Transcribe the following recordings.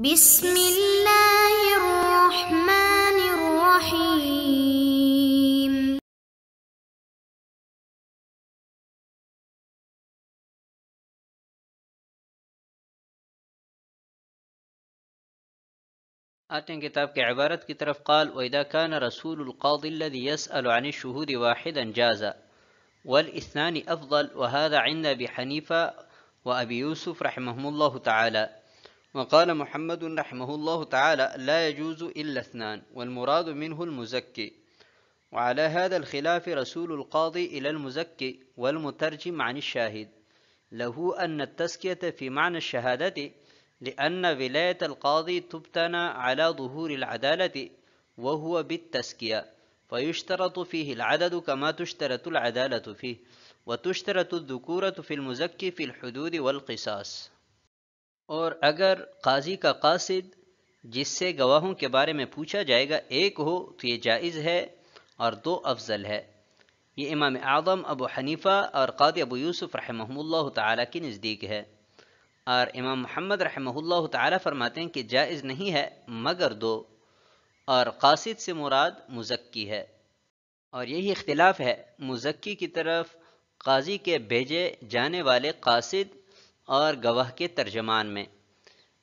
بسم الله الرحمن الرحيم. آتے ہیں کتاب کے عبارت کی طرف. قال وَإِذَا كَانَ رَسُولُ الْقَاضِ الَّذِي يَسْأَلُ عَنِ الشُّهُودِ وَاحِدًا جَازَ وَالْإِثْنَانِ أَفْضَلُ وَهَذَا عِنْدَ أبي حنيفة وأبي يوسف رحمهم الله تعالى. وقال محمد رحمه الله تعالى لا يجوز إلا اثنان والمراد منه المزكي. وعلى هذا الخلاف رسول القاضي إلى المزكي والمترجم عن الشاهد له أن التزكية في معنى الشهادة لأن ولاية القاضي تبتنى على ظهور العدالة وهو بالتزكية فيشترط فيه العدد كما تشترط العدالة فيه وتشترط الذكورة في المزكي في الحدود والقصاص. اور اگر قاضی کا قاصد جس سے گواہوں کے بارے میں پوچھا جائے گا ایک ہو تو یہ جائز ہے اور دو افضل ہے. یہ امام اعظم ابو حنیفہ اور قاضی ابو یوسف رحمہ اللہ تعالیٰ کی نزدیک ہے، اور امام محمد رحمہ اللہ تعالیٰ فرماتے ہیں کہ جائز نہیں ہے مگر دو، اور قاصد سے مراد مزکی ہے. اور یہی اختلاف ہے مزکی کی طرف قاضی کے بھیجے جانے والے قاصد اور گواہ کے ترجمان میں.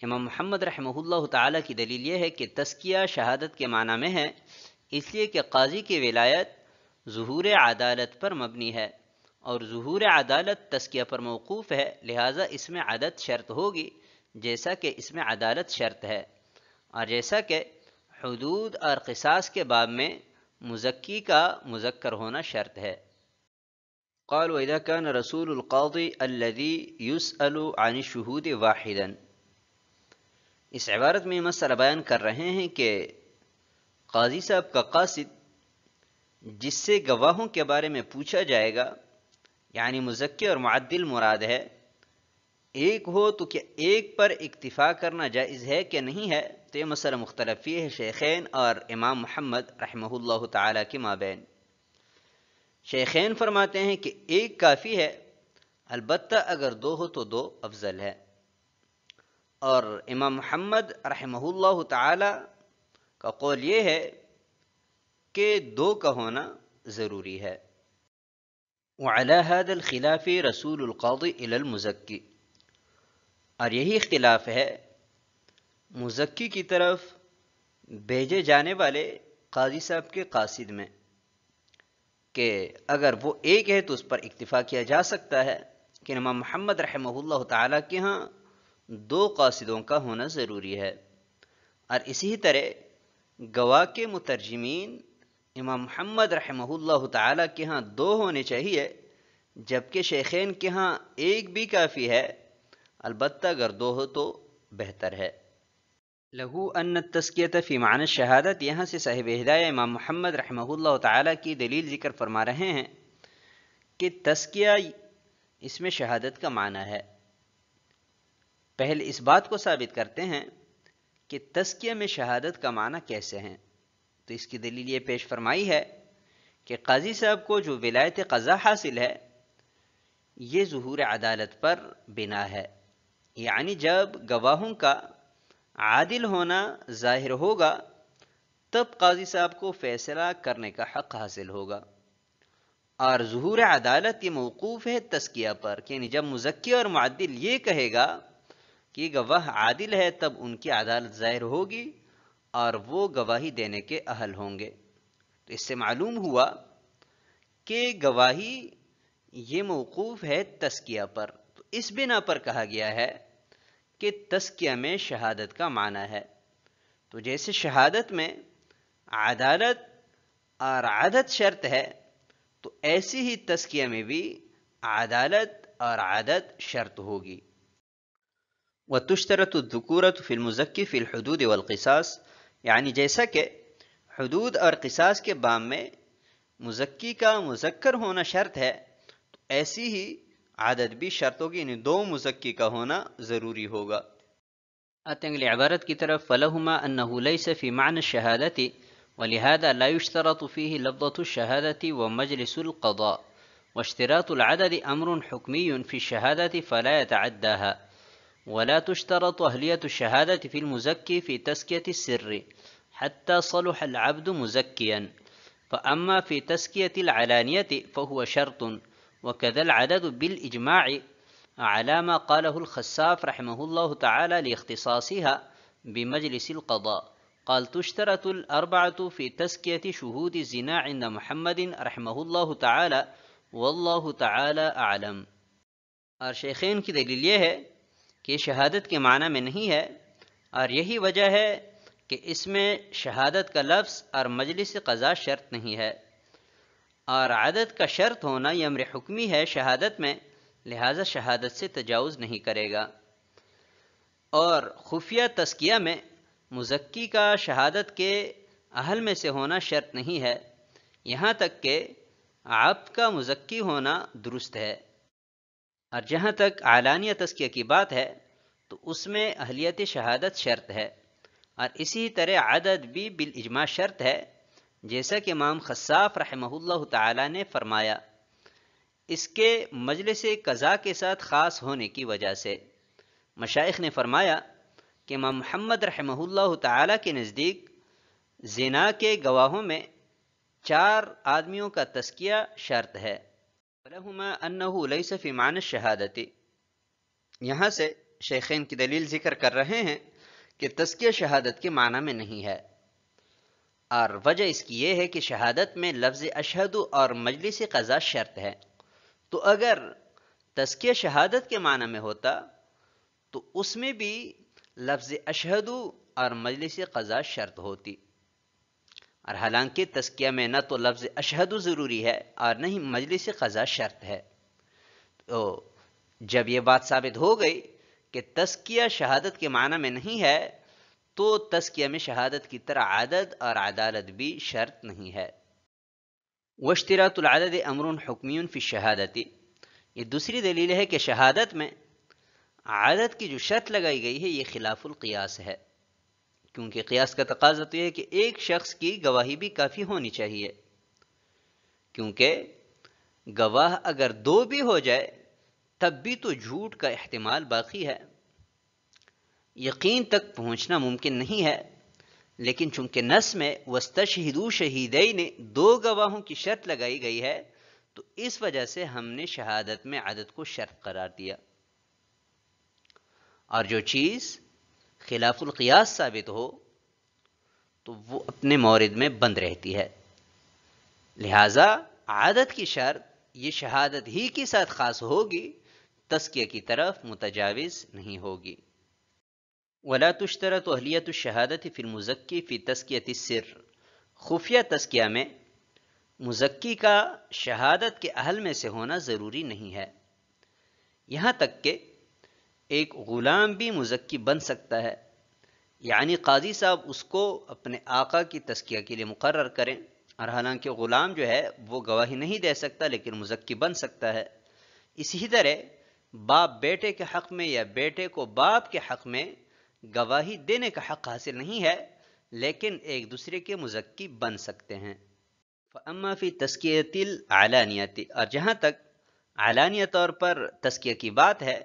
امام محمد رحمہ اللہ تعالیٰ کی دلیل یہ ہے کہ تزکیہ شہادت کے معنی میں ہے، اس لیے کہ قاضی کی ولایت ظہور عدالت پر مبنی ہے اور ظہور عدالت تزکیہ پر موقوف ہے، لہٰذا اس میں عدد شرط ہوگی جیسا کہ اس میں عدالت شرط ہے، اور جیسا کہ حدود اور قصاص کے باب میں مزکی کا مذکر ہونا شرط ہے. قال وَإِذَا كَانَ رَسُولُ الْقَاضِي الَّذِي يُسْأَلُ عَنِ الشُّهُودِ وَاحِدًا. اس عبارت میں مسئلہ بیان کر رہے ہیں کہ قاضی صاحب کا قاصد جس سے گواہوں کے بارے میں پوچھا جائے گا، یعنی مزکی اور معدل مراد ہے، ایک ہو تو کیا ایک پر اکتفا کرنا جائز ہے کہ نہیں ہے؟ تو یہ مسئلہ مختلف فی ہے شیخین اور امام محمد رحمہ اللہ تعالیٰ کے مابین. شیخین فرماتے ہیں کہ ایک کافی ہے، البتہ اگر دو ہو تو دو افضل ہے، اور امام محمد رحمہ اللہ تعالی کا قول یہ ہے کہ دو کا ہونا ضروری ہے. وعلی هذا الخلاف رسول القاضی الی المزکی. اور یہی اختلاف ہے مزکی کی طرف بھیجے جانے والے قاضی صاحب کے قاصد میں، کہ اگر وہ ایک ہے تو اس پر اکتفا کیا جا سکتا ہے، کہ امام محمد رحمہ اللہ تعالیٰ کے ہاں دو قاصدوں کا ہونا ضروری ہے. اور اسی طرح گواہ کے مترجمین امام محمد رحمہ اللہ تعالیٰ کے ہاں دو ہونے چاہیے، جبکہ شیخین کے ہاں ایک بھی کافی ہے، البتہ اگر دو ہو تو بہتر ہے. لہو ان التزکیۃ فی معنی الشہادت. یہاں سے صاحب ہدایہ امام محمد رحمہ اللہ تعالیٰ کی دلیل ذکر فرما رہے ہیں کہ تزکیہ اس میں شہادت کا معنی ہے. پہلے اس بات کو ثابت کرتے ہیں کہ تزکیہ میں شہادت کا معنی کیسے ہیں. تو اس کی دلیل یہ پیش فرمائی ہے کہ قاضی صاحب کو جو ولایت قضا حاصل ہے یہ ظہور عدالت پر بنا ہے، یعنی جب گواہوں کا عادل ہونا ظاہر ہوگا تب قاضی صاحب کو فیصلہ کرنے کا حق حاصل ہوگا. اور ظہور عدالت یہ موقوف ہے تزکیہ پر، یعنی جب مزکی اور معدل یہ کہے گا کہ گواہ عادل ہے تب ان کی عدالت ظاہر ہوگی اور وہ گواہی دینے کے اہل ہوں گے. تو اس سے معلوم ہوا کہ گواہی یہ موقوف ہے تزکیہ پر. تو اس بنا پر کہا گیا ہے کہ تزکیہ میں شہادت کا معنی ہے. تو جیسے شہادت میں عدالت اور عدد شرط ہے تو ایسی ہی تزکیہ میں بھی عدالت اور عدد شرط ہوگی. وَتُشْتَرَطُ الذُّكُورَةُ فِي الْمُزَكِّي فِي الْحُدُودِ وَالْقِصَاصِ. یعنی جیسا کہ حدود اور قصاص کے باب میں مزکی کا مذکر ہونا شرط ہے تو ایسی ہی عدد بھی شرط ہوگی، یعنی دو مزکی کا ہونا ضروری ہوگا. آتے ہیں اگلی عبارت کی طرف. فَلَهُمَا أَنَّهُ لَيْسَ فِي مَعْنَى الشَّهَادَةِ وَلِهَذَا لَا يُشْتَرَطُ فِيهِ لَفْظَةُ الشَّهَادَةِ وَمَجْلِسُ الْقَضَاءِ وَاشْتِرَاطُ الْعَدَدِ أَمْرٌ حُكْمِيٌّ فِي الشَّهَادَةِ فَلَا يَتَعَدَّاهَا ولا تشترط أهلية الشهادة في المزكي في تزكية السر حتى صلح العبد مزكيا، فأما في تزكية العلانية فهو شرط، وكذا العدد بالإجماع، على ما قاله الخساف رحمه الله تعالى لاختصاصها بمجلس القضاء. قال: تشترط الأربعة في تزكية شهود الزنا عند محمد رحمه الله تعالى، والله تعالى أعلم۔ اور شیخین کی دلیل یہ ہے کہ شہادت کے معنی میں نہیں ہے، اور یہی وجہ ہے کہ اس میں شہادت کا لفظ اور مجلس قضا شرط نہیں ہے، اور عدد کا شرط ہونا یہ امر حکمی ہے شہادت میں، لہذا شہادت سے تجاوز نہیں کرے گا۔ اور خفیہ تزکیہ میں مزکی کا شہادت کے اہل میں سے ہونا شرط نہیں ہے، یہاں تک کہ عبد کا مزکی ہونا درست ہے۔ اور جہاں تک علانیہ تزکیہ کی بات ہے تو اس میں اہلیت شہادت شرط ہے، اور اسی طرح عدد بھی بالاجماع شرط ہے، جیسا کہ امام خساف رحمہ اللہ تعالی نے فرمایا، اس کے مجلس قضا کے ساتھ خاص ہونے کی وجہ سے۔ مشائخ نے فرمایا کہ امام محمد رحمہ اللہ تعالی کے نزدیک زنا کے گواہوں میں 4 آدمیوں کا تزکیہ شرط ہے۔ وَلَهُمَا أَنَّهُ لَيْسَ فِي مَعْنَى الشَّهَادَةِ، یہاں سے شیخین کی دلیل ذکر کر رہے ہیں کہ تزکیہ شہادت کے معنی میں نہیں ہے، اور وجہ اس کی یہ ہے کہ شہادت میں لفظ اشہد اور مجلس قضا شرط ہے، تو اگر تزکیہ شہادت کے معنی میں ہوتا تو اس میں بھی لفظ اشہد اور مجلس قضا شرط ہوتی، اور حالانکہ تزکیہ میں نہ تو لفظ اشہد ضروری ہے اور نہ ہی مجلس قضا شرط ہے۔ تو جب یہ بات ثابت ہو گئی کہ تزکیہ شہادت کے معنی میں نہیں ہے، تو تزکیہ میں شہادت کی طرح عدد اور عدالت بھی شرط نہیں ہے۔ واشتراط العدد امر حکمی فی الشہادۃ، یہ دوسری دلیل ہے کہ شہادت میں عدد کی جو شرط لگائی گئی ہے یہ خلاف القیاس ہے، کیونکہ قیاس کا تقاضا تو یہ ہے کہ ایک شخص کی گواہی بھی کافی ہونی چاہیے، کیونکہ گواہ اگر 2 بھی ہو جائے تب بھی تو جھوٹ کا احتمال باقی ہے، یقین تک پہنچنا ممکن نہیں ہے۔ لیکن چونکہ نص میں وَاسْتَشْهِدُوا شَهِيدَيْنِ 2 گواہوں کی شرط لگائی گئی ہے، تو اس وجہ سے ہم نے شہادت میں عدد کو شرط قرار دیا، اور جو چیز خلاف القیاس ثابت ہو تو وہ اپنے مورد میں بند رہتی ہے، لہذا عدد کی شرط یہ شہادت ہی کے ساتھ خاص ہوگی، تزکیہ کی طرف متجاوز نہیں ہوگی۔ ولا تشترط اہلیت الشہادت فی المزکی فی تزکیۃ السر، خفیہ تزکیہ میں مزکی کا شہادت کے اہل میں سے ہونا ضروری نہیں ہے، یہاں تک کہ ایک غلام بھی مزکی بن سکتا ہے، یعنی قاضی صاحب اس کو اپنے آقا کی تزکیہ کے لیے مقرر کریں، اور حالانکہ غلام جو ہے وہ گواہی نہیں دے سکتا لیکن مزکی بن سکتا ہے۔ اسی طرح باپ بیٹے کے حق میں یا بیٹے کو باپ کے حق میں گواہی دینے کا حق حاصل نہیں ہے، لیکن ایک دوسرے کے مزکی بن سکتے ہیں۔ فَأَمَّا فِي تَزْكِيَةِ الْعَلَانِيَةِ، اور جہاں تک علانیہ طور پر تزکیہ کی بات ہے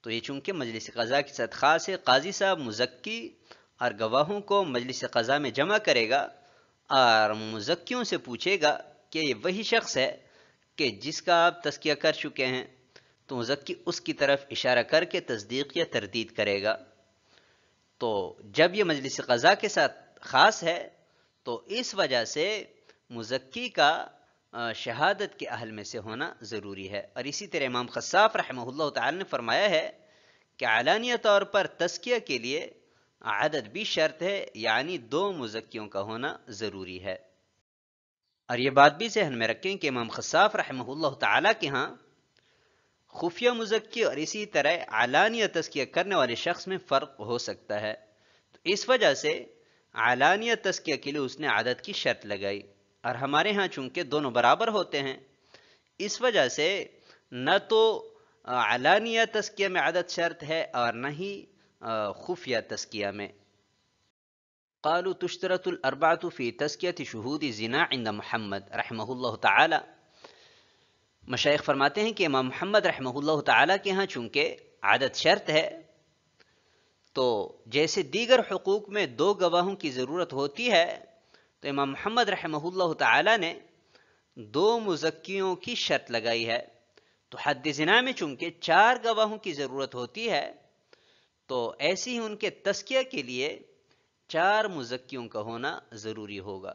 تو یہ چونکہ مجلس قضا کے ساتھ خاص ہے، قاضی صاحب مزکی اور گواہوں کو مجلس قضا میں جمع کرے گا اور مزکیوں سے پوچھے گا کہ یہ وہی شخص ہے کہ جس کا آپ تزکیہ کر چکے ہیں، تو مزکی اس کی طرف اشارہ کر کے تصدیق یا تردید کرے گا۔ تو جب یہ مجلس قضا کے ساتھ خاص ہے تو اس وجہ سے مزکی کا شہادت کے اہل میں سے ہونا ضروری ہے، اور اسی طرح امام خساف رحمہ اللہ تعالی نے فرمایا ہے کہ علانیہ طور پر تزکیہ کے لیے عدد بھی شرط ہے، یعنی 2 مزکیوں کا ہونا ضروری ہے۔ اور یہ بات بھی ذہن میں رکھیں کہ امام خساف رحمہ اللہ تعالی کے ہاں خفیہ مزکی اور اسی طرح علانیہ تزکیہ کرنے والے شخص میں فرق ہو سکتا ہے، تو اس وجہ سے علانیہ تزکیہ کے لیے اس نے عدد کی شرط لگائی، اور ہمارے ہاں چونکہ دونوں برابر ہوتے ہیں اس وجہ سے نہ تو علانیہ تزکیہ میں عدد شرط ہے اور نہ ہی خفیہ تزکیہ میں۔ قالوا تشترط الاربعۃ فی تزکیۃ شہود الزنا عند محمد رحمہ اللہ تعالی، مشائخ فرماتے ہیں کہ امام محمد رحمہ اللہ تعالی کے ہاں چونکہ عدد شرط ہے تو جیسے دیگر حقوق میں 2 گواہوں کی ضرورت ہوتی ہے، تو امام محمد رحمہ اللہ تعالی نے 2 مزکیوں کی شرط لگائی ہے۔ تو حد زنا میں چونکہ 4 گواہوں کی ضرورت ہوتی ہے، تو ایسی ہی ان کے تزکیہ کے لیے 4 مزکیوں کا ہونا ضروری ہوگا۔